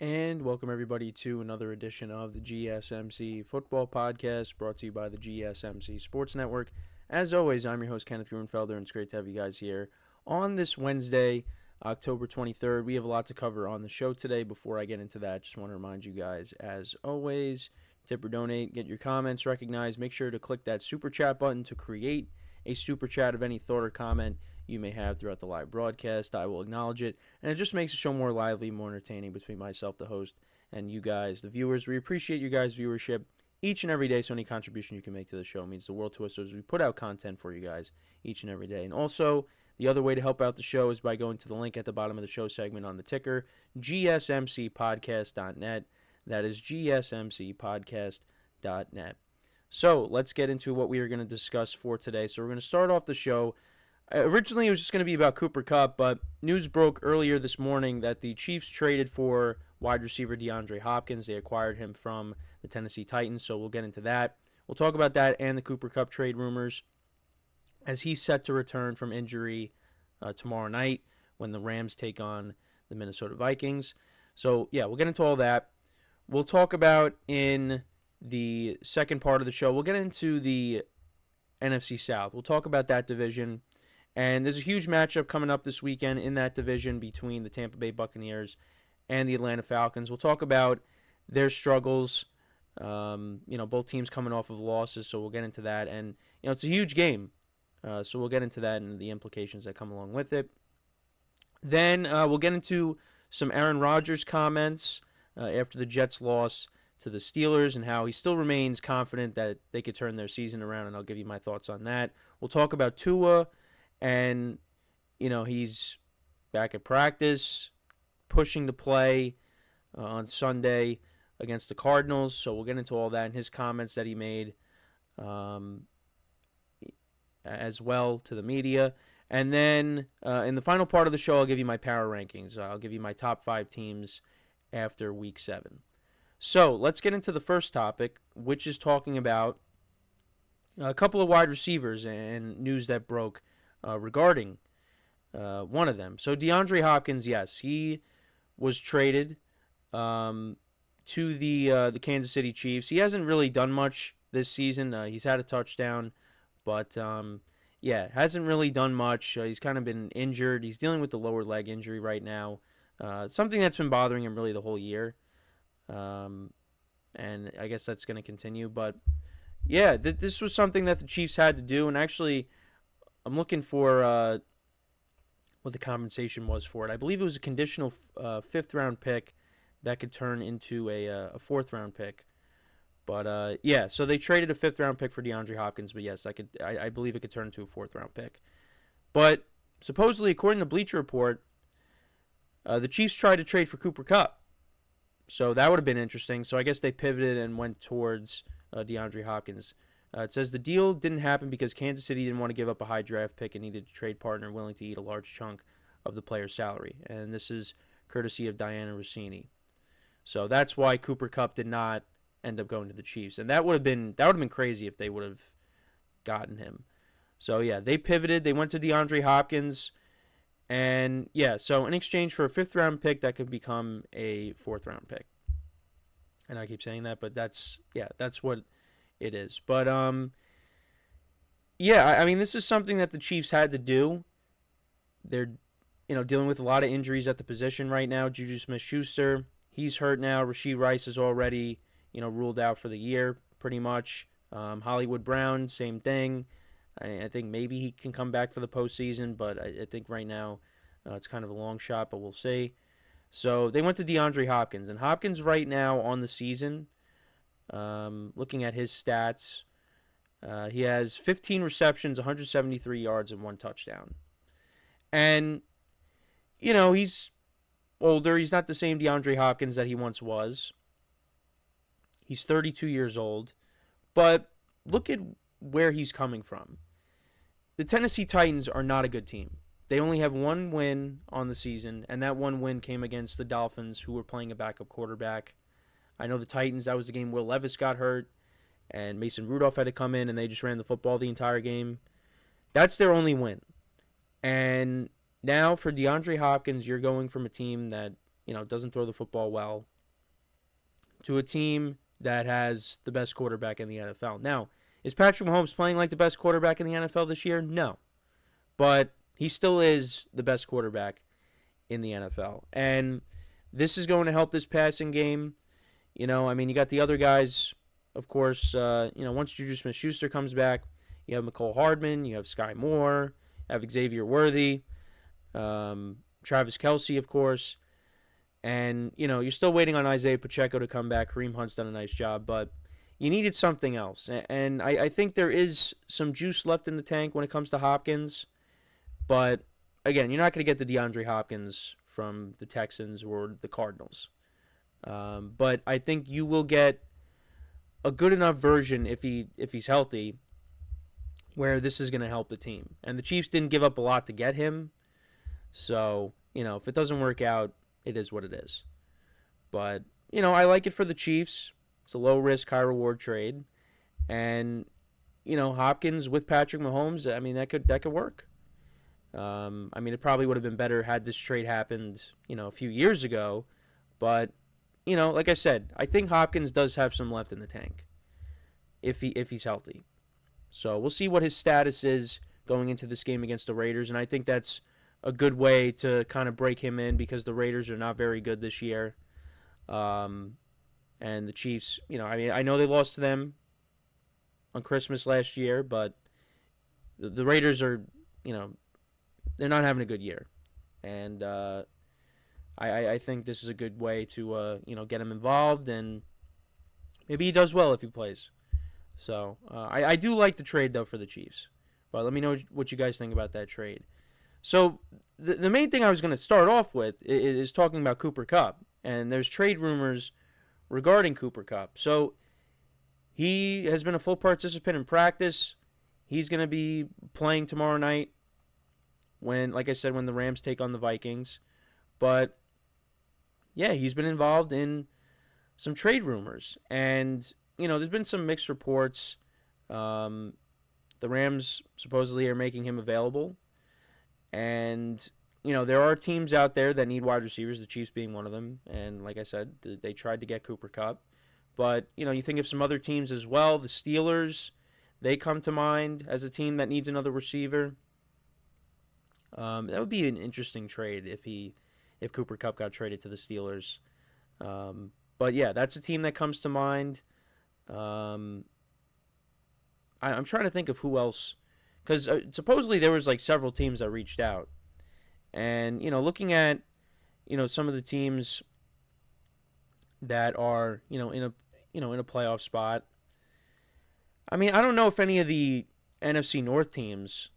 And welcome everybody to another edition of the GSMC Football Podcast, brought to you by the GSMC Sports Network. As always, I'm your host Kenneth Gruenfelder, and it's great to have you guys here on this Wednesday, October 23rd. We have a lot to cover on the show today. Before I get into that, just want to remind you guys, as always, tip or donate, get your comments recognized. Make sure to click that super chat button to create a super chat of any thought or comment you may have throughout the live broadcast. I will acknowledge it, and it just makes the show more lively, more entertaining between myself, the host, and you guys, the viewers. We appreciate you guys' viewership each and every day, so any contribution you can make to the show means the world to us as we put out content for you guys each and every day. And also, the other way to help out the show is by going to the link at the bottom of the show segment on the ticker, GSMCPodcast.net. That is GSMCPodcast.net. So let's get into what we are going to discuss for today. So we're going to start off the show. Originally, it was just going to be about Kupp, but news broke earlier this morning that the Chiefs traded for wide receiver DeAndre Hopkins. They acquired him from the Tennessee Titans, so we'll get into that. We'll talk about that and the Kupp trade rumors as he's set to return from injury tomorrow night when the Rams take on the Minnesota Vikings. So, yeah, we'll get into all that. We'll talk about in the second part of the show, we'll get into the NFC South. We'll talk about that division. And there's a huge matchup coming up this weekend in that division between the Tampa Bay Buccaneers and the Atlanta Falcons. We'll talk about their struggles. Both teams coming off of losses, so we'll get into that. And, it's a huge game, so we'll get into that and the implications that come along with it. Then we'll get into some Aaron Rodgers comments after the Jets' loss to the Steelers and how he still remains confident that they could turn their season around, and I'll give you my thoughts on that. We'll talk about Tua. And, he's back at practice, pushing to play on Sunday against the Cardinals. So we'll get into all that and his comments that he made as well to the media. And then in the final part of the show, I'll give you my power rankings. I'll give you my top 5 teams after Week 7. So let's get into the first topic, which is talking about a couple of wide receivers and news that broke regarding one of them. So DeAndre Hopkins, yes, he was traded to the Kansas City Chiefs. He hasn't really done much this season. He's had a touchdown, but hasn't really done much. He's kind of been injured. He's dealing with the lower leg injury right now, something that's been bothering him really the whole year, and I guess that's going to continue. But yeah, this was something that the Chiefs had to do, and actually I'm looking for what the compensation was for it. I believe it was a conditional 5th-round pick that could turn into a 4th-round pick. But, so they traded a 5th-round pick for DeAndre Hopkins, but yes, I believe it could turn into a 4th-round pick. But supposedly, according to Bleacher Report, the Chiefs tried to trade for Kupp. So that would have been interesting. So I guess they pivoted and went towards DeAndre Hopkins. It says the deal didn't happen because Kansas City didn't want to give up a high draft pick and needed a trade partner willing to eat a large chunk of the player's salary. And this is courtesy of Diana Rossini. So that's why Kupp did not end up going to the Chiefs. And that would have been crazy if they would have gotten him. So yeah, they pivoted. They went to DeAndre Hopkins. And yeah, so in exchange for a 5th-round pick, that could become a 4th-round pick. And I keep saying that, but that's what it is. But, I mean, this is something that the Chiefs had to do. They're, dealing with a lot of injuries at the position right now. Juju Smith-Schuster, he's hurt now. Rashee Rice is already, ruled out for the year, pretty much. Hollywood Brown, same thing. I think maybe he can come back for the postseason, but I think right now it's kind of a long shot, but we'll see. So they went to DeAndre Hopkins. And Hopkins right now on the season, looking at his stats, he has 15 receptions, 173 yards, and 1 touchdown. And, he's older. He's not the same DeAndre Hopkins that he once was. He's 32 years old. But look at where he's coming from. The Tennessee Titans are not a good team. They only have 1 win on the season, and that 1 win came against the Dolphins, who were playing a backup quarterback. I know the Titans, that was the game Will Levis got hurt, and Mason Rudolph had to come in, and they just ran the football the entire game. That's their only win. And now for DeAndre Hopkins, you're going from a team that doesn't throw the football well, to a team that has the best quarterback in the NFL. Now, is Patrick Mahomes playing like the best quarterback in the NFL this year? No. But he still is the best quarterback in the NFL. And this is going to help this passing game. You got the other guys, of course. Once Juju Smith-Schuster comes back, you have McCole Hardman, you have Sky Moore, you have Xavier Worthy, Travis Kelce, of course. And, you're still waiting on Isaiah Pacheco to come back. Kareem Hunt's done a nice job, but you needed something else. And I think there is some juice left in the tank when it comes to Hopkins. But, again, you're not going to get the DeAndre Hopkins from the Texans or the Cardinals. But I think you will get a good enough version if he's healthy where this is going to help the team. And the Chiefs didn't give up a lot to get him. So, if it doesn't work out, it is what it is. But, I like it for the Chiefs. It's a low-risk, high-reward trade. And, Hopkins with Patrick Mahomes, that could work. It probably would have been better had this trade happened, a few years ago. But, like I said, I think Hopkins does have some left in the tank if he's healthy. So we'll see what his status is going into this game against the Raiders. And I think that's a good way to kind of break him in because the Raiders are not very good this year. And the Chiefs, I know they lost to them on Christmas last year, but the Raiders are, they're not having a good year. And I think this is a good way to, get him involved, and maybe he does well if he plays. So I do like the trade, though, for the Chiefs. But let me know what you guys think about that trade. So the main thing I was going to start off with is talking about Cooper Kupp. And there's trade rumors regarding Cooper Kupp. So he has been a full participant in practice. He's going to be playing tomorrow night when the Rams take on the Vikings. But, yeah, he's been involved in some trade rumors. And, there's been some mixed reports. The Rams supposedly are making him available. And, there are teams out there that need wide receivers, the Chiefs being one of them. And like I said, they tried to get Cooper Kupp. But, you think of some other teams as well. The Steelers, they come to mind as a team that needs another receiver. That would be an interesting trade if Cooper Kupp got traded to the Steelers. But, yeah, that's a team that comes to mind. I'm trying to think of who else. Because supposedly there was several teams that reached out. And, looking at, some of the teams that are, in a playoff spot. I don't know if any of the NFC North teams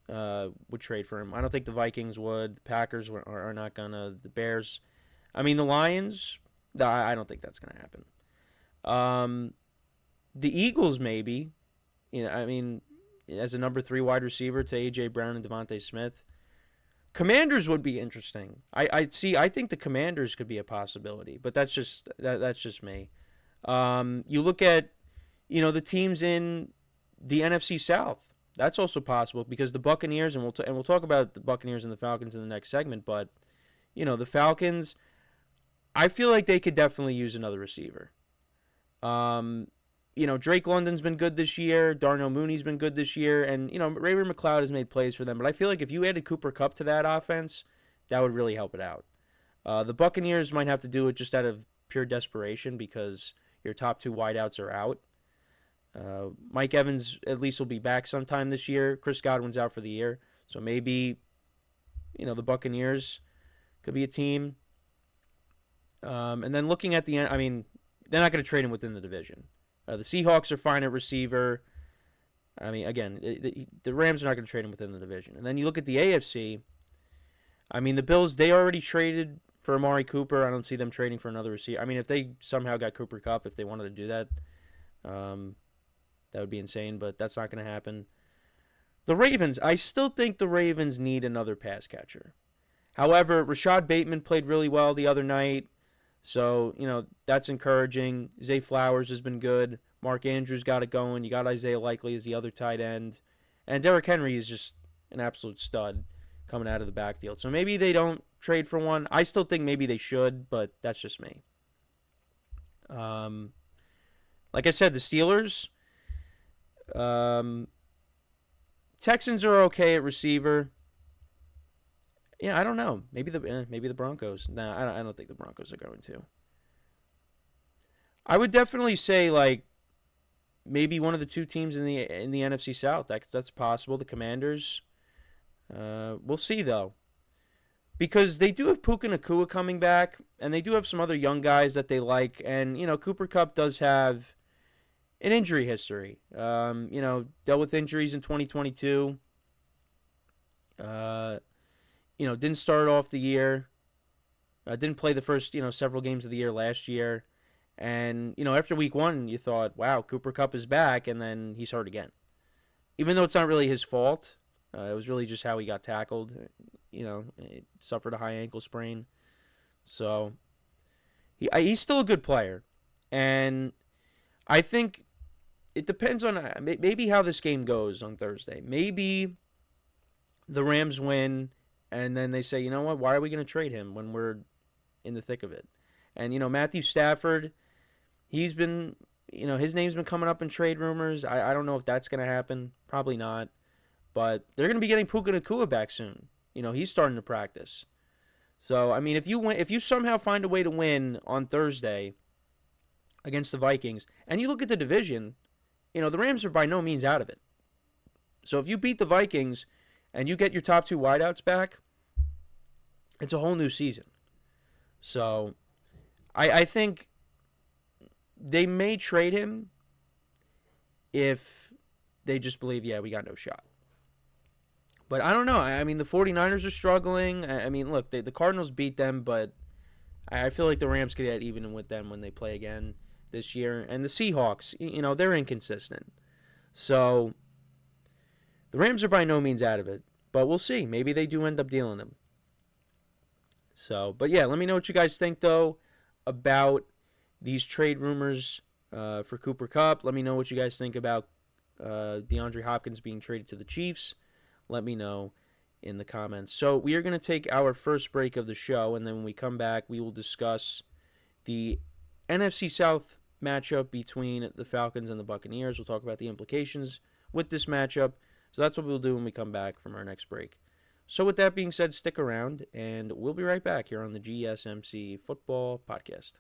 would trade for him. I don't think the Vikings would. The Packers are not going to. The Bears. The Lions, I don't think that's going to happen. The Eagles, maybe. As a number 3 wide receiver to A.J. Brown and Devontae Smith. Commanders would be interesting. I think the Commanders could be a possibility, but that's just me. You look at, the teams in the NFC South. That's also possible because the Buccaneers, and we'll talk about the Buccaneers and the Falcons in the next segment, but the Falcons, I feel like they could definitely use another receiver. Drake London's been good this year. Darnell Mooney's been good this year. And, Raymond McLeod has made plays for them. But I feel like if you added Cooper Kupp to that offense, that would really help it out. The Buccaneers might have to do it just out of pure desperation because your top 2 wideouts are out. Mike Evans at least will be back sometime this year. Chris Godwin's out for the year. So maybe, the Buccaneers could be a team. And then looking at the end, they're not going to trade him within the division. The Seahawks are fine at receiver. Again, the Rams are not going to trade him within the division. And then you look at the AFC. The Bills, they already traded for Amari Cooper. I don't see them trading for another receiver. If they somehow got Cooper Kupp, if they wanted to do that, that would be insane, but that's not going to happen. The Ravens, I still think the Ravens need another pass catcher. However, Rashad Bateman played really well the other night. So, that's encouraging. Zay Flowers has been good. Mark Andrews got it going. You got Isaiah Likely as the other tight end. And Derrick Henry is just an absolute stud coming out of the backfield. So maybe they don't trade for one. I still think maybe they should, but that's just me. Like I said, the Steelers, Texans are okay at receiver. Yeah, I don't know. Maybe the Broncos. Nah, I don't think the Broncos are going to. I would definitely say like maybe one of the two teams in the NFC South. That's possible. The Commanders. We'll see though, because they do have Puka Nacua coming back, and they do have some other young guys that they like, and Cooper Kupp does have an injury history. Dealt with injuries in 2022. Didn't start off the year. Didn't play the first several games of the year last year. And, after week 1, you thought, wow, Cooper Kupp is back, and then he's hurt again. Even though it's not really his fault, it was really just how he got tackled. He suffered a high ankle sprain. So, he's still a good player. And I think it depends on maybe how this game goes on Thursday. Maybe the Rams win, and then they say, you know what, why are we going to trade him when we're in the thick of it? And, Matthew Stafford, he's been, his name's been coming up in trade rumors. I don't know if that's going to happen. Probably not. But they're going to be getting Puka Nacua back soon. He's starting to practice. So, I mean, if you somehow find a way to win on Thursday against the Vikings, and you look at the division, the Rams are by no means out of it. So if you beat the Vikings and you get your top 2 wideouts back, it's a whole new season. So I think they may trade him if they just believe, yeah, we got no shot. But I don't know. I mean, the 49ers are struggling. I mean, look, the Cardinals beat them, but I feel like the Rams could get even with them when they play again this year. And the Seahawks, they're inconsistent. So the Rams are by no means out of it. But we'll see. Maybe they do end up dealing them. So, but yeah, let me know what you guys think, though, about these trade rumors for Cooper Kupp. Let me know what you guys think about DeAndre Hopkins being traded to the Chiefs. Let me know in the comments. So we are going to take our first break of the show, and then when we come back, we will discuss the NFC South matchup between the Falcons and the Buccaneers. We'll talk about the implications with this matchup. So that's what we'll do when we come back from our next break. So with that being said, stick around, and we'll be right back here on the GSMC Football Podcast.